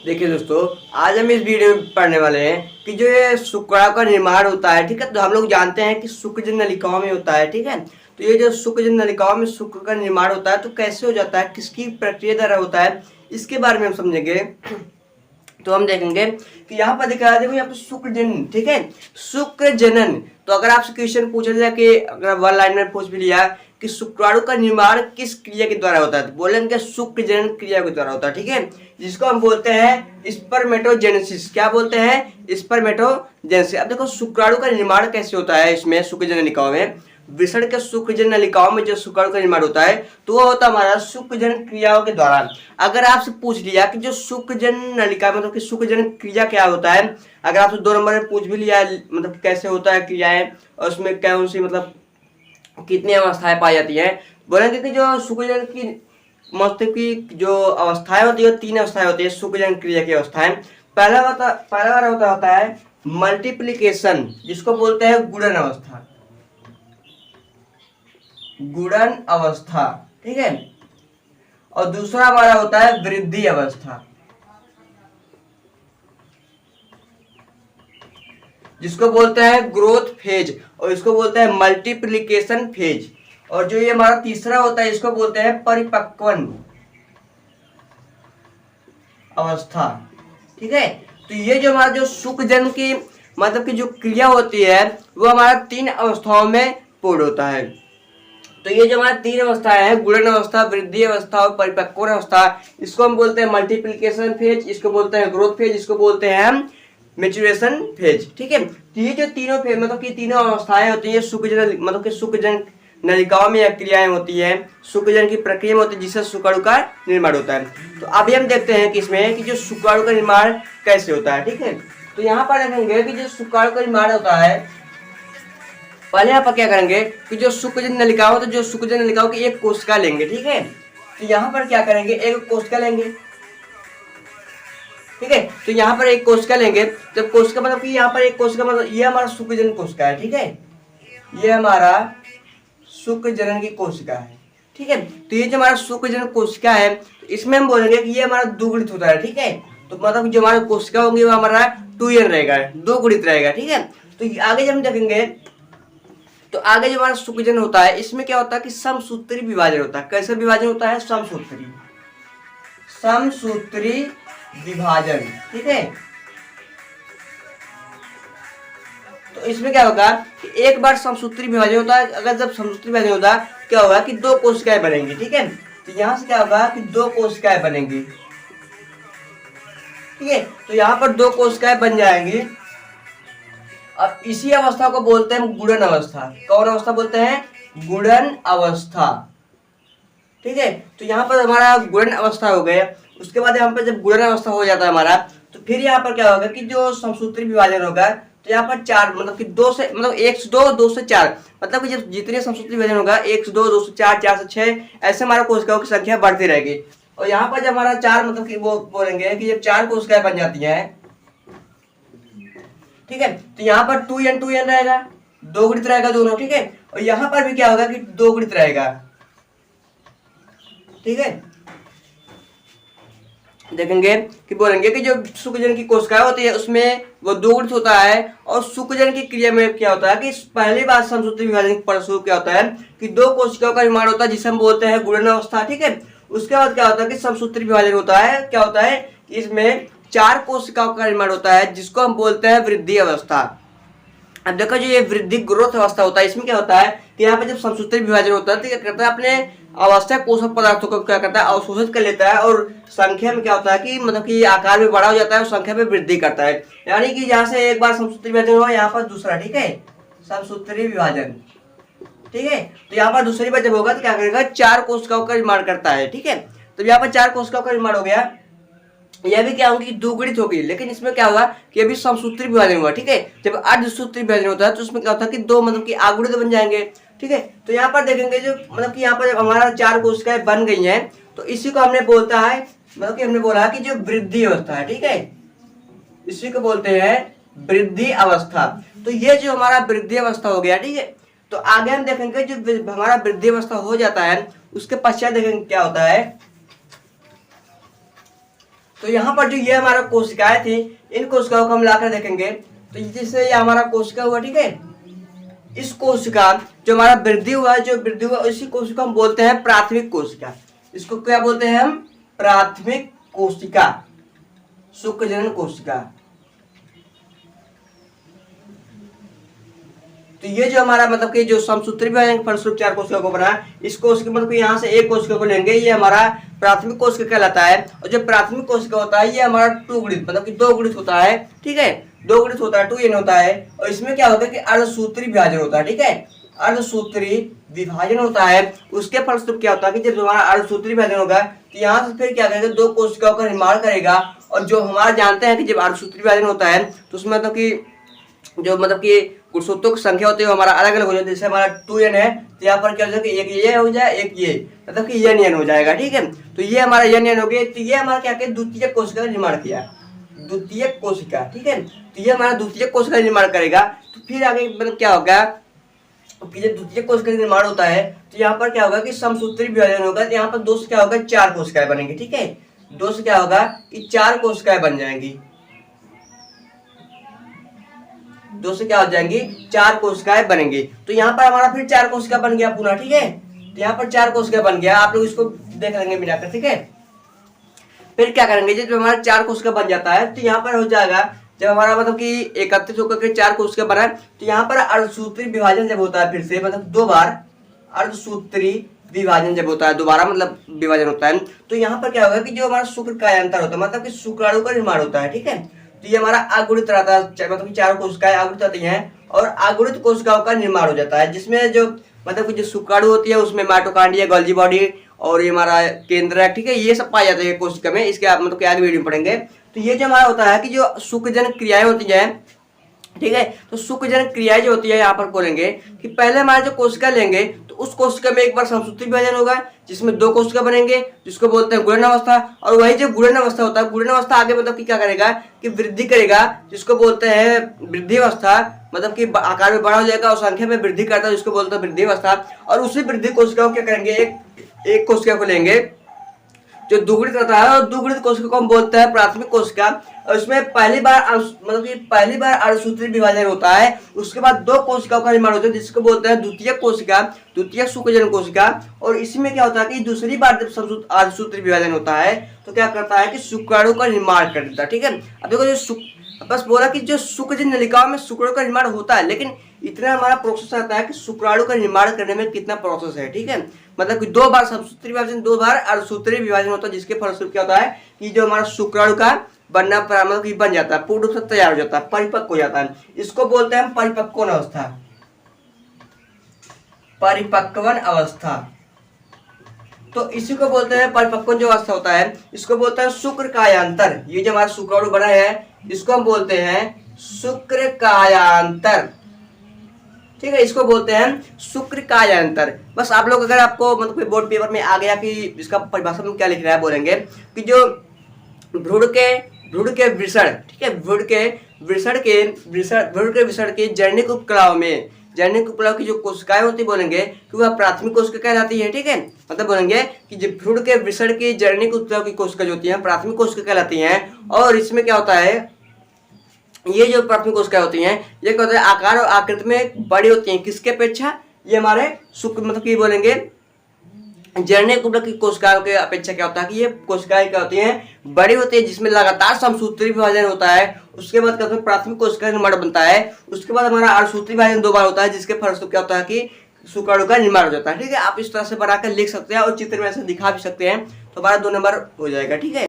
देखिए दोस्तों, आज हम इस वीडियो में पढ़ने वाले हैं कि जो ये शुक्राणु का निर्माण होता है। ठीक है, तो हम लोग जानते हैं कि शुक्रजन नलिकाओं में होता है। ठीक है, तो ये जो शुक्रजन नलिकाओं में शुक्र का निर्माण होता है तो कैसे हो जाता है, किसकी प्रक्रिया द्वारा होता है, इसके बारे में हम समझेंगे। तो हम देखेंगे कि यहाँ पर दिखा देखो, यहाँ पर शुक्र जनन। ठीक है, शुक्र जनन। तो अगर आपसे क्वेश्चन पूछा जाए कि अगर वन लाइन में पूछ भी लिया कि शुक्राणु का निर्माण किस क्रिया के द्वारा होता है, तो बोलेंगे शुक्र जनन क्रिया के द्वारा होता है। ठीक है, जिसको हम बोलते हैं स्पर्मेटोजेनेसिस। क्या बोलते हैं? स्पर्मेटोजेनेसिस। अब देखो शुक्राणु का निर्माण कैसे होता है इसमें शुक्रजन नलिकाओं में। विषण के शुक्रजन नलिकाओं में जो शुक्राणु का निर्माण होता है तो वो होता है हमारा शुक्रजन क्रियाओं के दौरान। अगर आपसे पूछ लिया कि जो शुक्रजन नलिका मतलब कि शुक्रजन क्रिया क्या होता है, अगर आपसे 2 नंबर में पूछ भी लिया मतलब कैसे होता है क्रियाएं और उसमें कौन सी मतलब कितनी अवस्थाएं पाई जाती हैं, बोलेंगे कि जो शुक्रजन की मस्तिष्क की जो अवस्थाएं होती है 3 अवस्थाएं होती है शुक्रजन क्रिया की अवस्थाएं। पहला बार होता है मल्टीप्लीकेशन, जिसको बोलते हैं गुणन अवस्था। गुणन अवस्था, ठीक है। और दूसरा हमारा होता है वृद्धि अवस्था, जिसको बोलते हैं ग्रोथ फेज, और इसको बोलते हैं मल्टीप्लिकेशन फेज। और जो ये हमारा तीसरा होता है इसको बोलते हैं परिपक्वन अवस्था। ठीक है, तो ये जो हमारा जो शुक्रजन की मतलब की जो क्रिया होती है वो हमारा 3 अवस्थाओं में पूर्ण होता है। तो ये जो हमारा 3 अवस्थाएं हैं, गुणन अवस्था, वृद्धि अवस्था और परिपक्वन अवस्था, इसको हम बोलते हैं मल्टीप्लिकेशन फेज, इसको बोलते हैं ग्रोथ फेज, इसको बोलते हैं हम मैच्योरेशन फेज। ठीक है, तो ये जो तीनों फेज मतलब कि तीनों अवस्थाएं होती है शुक्रजन मतलब कि शुक्रजन नलिकाओं में यह क्रियाएं होती है, शुक्रजन की प्रक्रिया में होती है जिससे शुक्राणु का निर्माण होता है। तो अभी हम देखते हैं कि इसमें कि जो शुक्राणु का निर्माण कैसे होता है। ठीक है, तो यहाँ पर देखेंगे कि जो शुक्राणु का निर्माण होता है, पहले यहाँ पर क्या करेंगे कि जो शुक्रजन नलिकाओं तो जो शुक्रजन नलिकाओं की एक कोशिका लेंगे। ठीक है, तो यहाँ पर क्या करेंगे, एक कोशिका लेंगे। ठीक है, तो यहाँ पर एक कोशिका लेंगे। जब कोशिका मतलब कि यहाँ पर एक कोशिका मतलब ये हमारा शुक्रजन कोशिका है। ठीक है, ये हमारा शुक्रजनन की कोशिका है। ठीक है, तो ये जो हमारा शुक्रजनन कोशिका है इसमें हम बोलेंगे कि ये हमारा द्विगुणित होता है। ठीक है, तो मतलब जो हमारा कोशिका होंगे वो हमारा 2n रहेगा, 2 गुणित रहेगा। ठीक है, तो आगे जब हम देखेंगे तो आगे जो हमारा शुक्रजन होता है इसमें क्या होता है कि समसूत्री विभाजन होता है। कैसे विभाजन होता है? समसूत्री विभाजन। ठीक है, तो इसमें क्या होगा कि एक बार समसूत्री विभाजन होता है। अगर जब समसूत्री विभाजन होता है क्या होगा कि 2 कोशिकाएं बनेंगी। ठीक है, तो यहां से क्या होगा कि 2 कोशिकाएं बनेंगी। ठीक है, तो यहां पर 2 कोशिकाएं बन जाएंगी। अब इसी अवस्था को बोलते हैं गुणन अवस्था। कौन अवस्था बोलते हैं? गुणन अवस्था। ठीक है, तो यहाँ पर हमारा गुणन अवस्था हो गया। उसके बाद यहाँ पर जब गुणन अवस्था हो जाता है हमारा, तो फिर यहाँ पर क्या होगा कि जो समसूत्री विभाजन होगा तो यहाँ पर 4 मतलब कि 2 से मतलब 1 से 2, 2 से 4 मतलब कि जब जितने समसूत्री विभाजन होगा 1 से 2, 2 से 4, 4 से 6 ऐसे हमारा कोशिकाओं की संख्या बढ़ती रहेगी। और यहाँ पर जब हमारा 4 मतलब कि वो बोलेंगे कि जब 4 कोशिकाएं बन जाती है, ठीक है, तो यहाँ पर 2n 2n रहेगा, 2 गुणित रहेगा दोनों। ठीक है, और यहाँ पर भी क्या होगा कि 2 गुणित रहेगा। ठीक है, देखेंगे कि बोलेंगे कि जो शुक्रजन की कोशिकाएं होती है उसमें वो 2 गुणित होता है। और शुक्रजन की क्रिया में क्या होता है कि पहली बार समसूत्री विभाजन के फलस्वरूप क्या होता है कि 2 कोशिकाओं का निर्माण होता है जिसे हम बोलते हैं गुणन अवस्था। ठीक है, उसके बाद क्या होता है कि समसूत्री विभाजन होता है। क्या होता है कि इसमें 4 कोशिकाओं का निर्माण होता है जिसको हम बोलते हैं वृद्धि अवस्था। अब देखो जो ये वृद्धि ग्रोथ अवस्था होता है इसमें क्या होता है कि यहाँ पे जब समसूत्री विभाजन होता है तो क्या करता है अपने आवश्यक पोषक पदार्थों को क्या करता है अवशोषित कर लेता है, और संख्या में क्या होता है कि मतलब कि आकार में बड़ा हो जाता है और संख्या में वृद्धि करता है। यानी कि जहाँ से एक बार समसूत्री विभाजन हुआ यहाँ पर दूसरा। ठीक है, समसूत्री विभाजन। ठीक है, तो यहाँ पर दूसरी बार जब होगा तो क्या करेगा 4 कोशिकाओं का निर्माण करता है। ठीक है, तो यहाँ पर 4 कोशिकाओं का निर्माण हो गया। यह भी क्या होगी कि 2 गुणित होगी, लेकिन इसमें क्या होगा कि अभी समसूत्री विभाजन हुआ। ठीक है, जब अर्धसूत्री विभाजन होता है तो उसमें क्या होता है कि 2 मतलब कि आगुणित बन जाएंगे। ठीक है, तो यहाँ पर देखेंगे जो मतलब कि यहाँ पर जब हमारा 4 कोशिकाएं बन गई हैं तो इसी को हमने बोलता है मतलब कि हमने बोला कि जो वृद्धि अवस्था है। ठीक है, इसी को बोलते हैं वृद्धि अवस्था। तो ये जो हमारा वृद्धि अवस्था हो गया। ठीक है, तो आगे हम देखेंगे जो हमारा वृद्धि अवस्था हो जाता है उसके पश्चात देखेंगे क्या होता है। तो यहाँ पर जो ये हमारा कोशिकाएं थी, इन कोशिकाओं को हम लाकर देखेंगे तो जिससे ये हमारा कोशिका हुआ, ठीक है। इस कोशिका जो हमारा वृद्धि हुआ, जो वृद्धि हुआ इसी कोशिका हम बोलते हैं प्राथमिक कोशिका। इसको क्या बोलते हैं हम? प्राथमिक कोशिका, शुक्रजनन कोशिका। तो ये जो हमारा मतलब कि जो समसूत्री विभाजन के फलस्वरूप 4 कोशिका को बना, इस कोशिका मतलब यहाँ से एक कोशिका को लेंगे, ये हमारा प्राथमिक कोशिका कहलाता है। और जो प्राथमिक कोशिका होता है ये हमारा 2 गुणित मतलब कि 2 गुणित होता है, ठीक है। 2 गुणित होता है, 2n होता है। और इसमें क्या होता है कि अर्धसूत्री विभाजन होता है, ठीक है। अर्धसूत्री विभाजन होता है। उसके फलस्वरूप क्या होता है कि जब हमारा अर्धसूत्री विभाजन होगा तो यहाँ से फिर क्या करेगा, 2 कोशिकाओं का निर्माण करेगा। और जो हमारा जानते हैं कि जब अर्धसूत्री विभाजन होता है तो उसमें मतलब कि जो मतलब कि गुणसूत्रों की संख्या होती है वो हमारा अलग अलग हो जाता है। जैसे हमारा 2n है तो यहाँ पर क्या हो जाएगा, एक ये हो जाए, एक ये, मतलब कि n हो जाएगा, ठीक है। तो ये हमारा n हो गया। तो ये हमारा क्या किया, द्वितीय कोशिका का निर्माण किया, द्वितीय कोशिका, ठीक है। तो ये हमारा द्वितीय कोशिका का निर्माण करेगा। तो फिर आगे मतलब क्या होगा कि जब द्वितीय कोशिका का निर्माण होता है तो यहाँ पर क्या होगा कि समसूत्री विभाजन होगा। तो यहाँ पर 2 से क्या होगा, 4 कोशिकाएं बनेंगी, ठीक है। 2 से क्या होगा कि 4 कोशिकाएं बन जाएंगी। 2 से क्या हो जाएंगी, 4 कोशिकाएं बनेंगी। तो यहाँ पर हमारा फिर 4 कोशिका बन गया पूरा, ठीक है। तो यहाँ पर 4 कोशिका बन गया, आप लोग इसको देख लेंगे मिलाकर, ठीक है। फिर क्या करेंगे, जब हमारा 4 कोशिका बन जाता है तो यहाँ पर हो जाएगा, जब हमारा मतलब कि एकत्रित होकर के 4 कोशिका बना तो यहाँ पर अर्धसूत्री विभाजन जब होता है फिर से, मतलब 2 बार अर्धसूत्री विभाजन जब होता है, दोबारा मतलब विभाजन होता है, तो यहाँ पर क्या होगा कि जो हमारा शुक्र कायांतर होता है, मतलब कि शुक्राणु का निर्माण होता है, ठीक है। तो ये हमारा अगुणित रहता है, मतलब कि 4 कोशिकाएं अगुणित रहती हैं और अगुणित कोशिकाओं का निर्माण हो जाता है, जिसमें जो मतलब कि जो शुक्राणु होती है उसमें माइटोकॉन्ड्रिया, गोल्गी बॉडी और ये हमारा केंद्र है, ठीक है। ये सब पाए जाते हैं कोशिका में। इसके आप मतलब कि आगे वीडियो में पढ़ेंगे। तो ये जो हमारा होता है कि जो शुक्रजनन क्रियाएं होती हैं, ठीक है। तो शुक्रजनन क्रियाएं जो होती है यहाँ पर बोलेंगे कि पहले हमारे जो कोशिका लेंगे तो उस कोशिका में एक बार समसूत्री विभाजन होगा जिसमें 2 कोशिका बनेंगे, जिसको बोलते हैं गुणन अवस्था। और वही जो गुणन अवस्था होता है, गुणन अवस्था आगे मतलब कि क्या करेगा कि वृद्धि करेगा, जिसको बोलते हैं वृद्धि अवस्था, मतलब कि आकार में बड़ा हो जाएगा और संख्या में वृद्धि करता है, जिसको बोलते हैं वृद्धि अवस्था। और उसी वृद्धि कोशिका को क्या करेंगे, एक कोशिका को लेंगे जो दुगुणित रहता है और दुगुणित कोशिका को हम बोलते हैं प्राथमिक कोशिका। और इसमें पहली बार अर्धसूत्री विभाजन होता है। उसके बाद 2 कोशिकाओं का निर्माण होता है जिसको बोलते हैं द्वितीय कोशिका, द्वितीय शुक्रजनन कोशिका। और इसमें क्या होता है कि दूसरी बार जब अर्धसूत्री विभाजन होता है तो क्या करता है कि शुक्राणु का निर्माण कर देता है, ठीक है। अब देखो जो बस बोला कि जो शुक्रजनन नलिकाओं में शुक्राणु का निर्माण होता है, लेकिन इतना हमारा प्रोसेस आता है कि शुक्राणु का निर्माण करने में कितना प्रोसेस है, ठीक है। मतलब कि 2 बार समसूत्री विभाजन, 2 बार अर्धसूत्री विभाजन होता है, जिसके फलस्वरूप क्या होता है कि जो हमारा शुक्राणु का बनना मतलब कि बन जाता है, पूर्ण रूप से तैयार हो जाता है, परिपक्व हो जाता है। इसको बोलते हैं परिपक्वन अवस्था, परिपक्वन अवस्था। तो इसी को बोलते हैं परिपक्वन जो अवस्था होता है, इसको बोलते हैं शुक्र कायांतर। ये जो हमारा शुक्राणु बना है इसको हम बोलते हैं शुक्र कायांतर, ठीक है। इसको बोलते हैं शुक्र कायांतर। बस आप लोग अगर आपको मतलब बोर्ड पेपर में आ गया कि इसका परिभाषा में क्या लिख रहा है, बोलेंगे कि जो भ्रूण के वृषण, ठीक है, भ्रूण के वृषण के जैनिक उपकलाओं में, जैनिक उपकलाओं की जो कोशिकाएं होती बोलेंगे कि वह प्राथमिक कोशिका कहलाती है, ठीक है। मतलब बोलेंगे कि जो भ्रूण के वृषण की जैनिक उपकलाओं की कोशिका जो होती है प्राथमिक कोशिका कहलाती हैं। और इसमें क्या होता है, ये जो प्राथमिक कोशिकाएं होती हैं ये क्या होता है, आकार और आकृति में बड़ी होती हैं, किसके अपेक्षा, ये हमारे शुक्र मतलब कि बोलेंगे जैनिक उपकला की कोशिकाओं के अपेक्षा क्या होता है कि ये कोशिकाएं क्या होती हैं, बड़ी होती है, जिसमें लगातार समसूत्री विभाजन होता है। उसके बाद क्या होता है, प्राथमिक कोशिका का निर्माण बनता है। उसके बाद हमारा अर्धसूत्री विभाजन 2 बार होता है, जिसके फलस्वरूप क्या होता है कि शुक्राणु का निर्माण हो जाता है, ठीक है। आप इस तरह से बनाकर लिख सकते हैं और चित्र में ऐसे दिखा भी सकते हैं, तो हमारा 2 नंबर हो जाएगा, ठीक है।